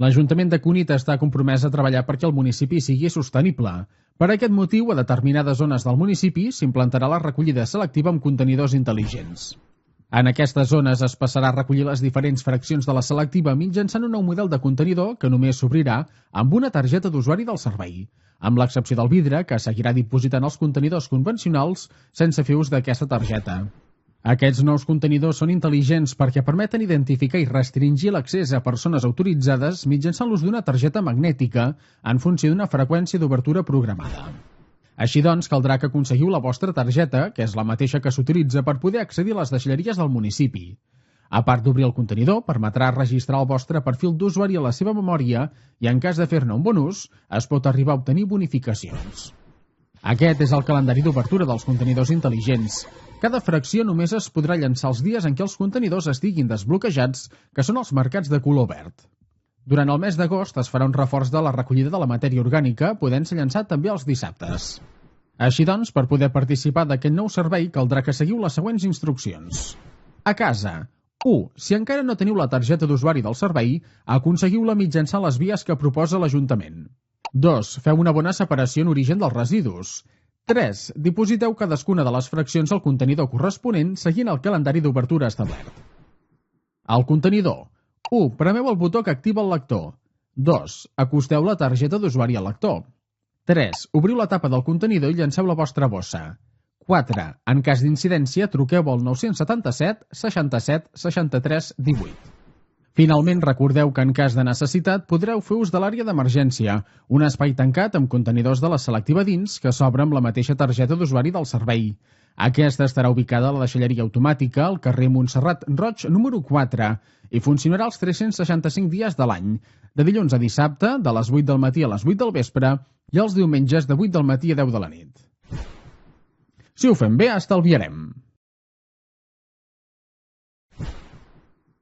L'Ajuntament de Cunit està compromès a treballar perquè el municipi sigui sostenible. Per aquest motiu, a determinades zones del municipi s'implantarà la recollida selectiva amb contenidors intel·ligents. En aquestes zones es passarà a recollir les diferents fraccions de la selectiva mitjançant un nou model de contenidor que només s'obrirà amb una targeta d'usuari del servei, amb l'excepció del vidre, que seguirà dipositant els contenidors convencionals sense fer ús d'aquesta targeta. Aquests nous contenidors són intel·ligents perquè permeten identificar i restringir l'accés a persones autoritzades mitjançant l'ús d'una targeta magnètica en funció d'una freqüència d'obertura programada. Així doncs, caldrà que aconseguiu la vostra targeta, que és la mateixa que s'utilitza per poder accedir a les deixalleries del municipi. A part d'obrir el contenidor, permetrà registrar el vostre perfil d'usuari a la seva memòria i, en cas de fer-ne un bon ús, es pot arribar a obtenir bonificacions. Aquest és el calendari d'obertura dels contenidors intel·ligents. Cada fracció només es podrà llançar els dies en què els contenidors estiguin desbloquejats, que són els marcats de color verd. Durant el mes d'agost es farà un reforç de la recollida de la matèria orgànica, podent-se llançar també els dissabtes. Així doncs, per poder participar d'aquest nou servei, caldrà que seguiu les següents instruccions. A casa. 1. Si encara no teniu la targeta d'usuari del servei, aconseguiu-la mitjançant les vies que proposa l'Ajuntament. 2. Feu una bona separació en origen dels residus. 3. Dipositeu cadascuna de les fraccions al contenidor corresponent seguint el calendari d'obertura establert. El contenidor. 1. Premeu el botó que activa el lector. 2. Acosteu la targeta d'usuari al lector. 3. Obriu la tapa del contenidor i llanceu la vostra bossa. 4. En cas d'incidència, truqueu al 977 67 63 18. Finalment, recordeu que en cas de necessitat podreu fer ús de l'àrea d'emergència, un espai tancat amb contenidors de la selectiva dins que s'obre amb la mateixa targeta d'usuari del servei. Aquesta estarà ubicada a la deixalleria automàtica al carrer Montserrat Roig número 4 i funcionarà els 365 dies de l'any, de dilluns a dissabte, de les 8 del matí a les 8 del vespre i els diumenges de 8 del matí a 10 de la nit. Si ho fem bé, estalviarem.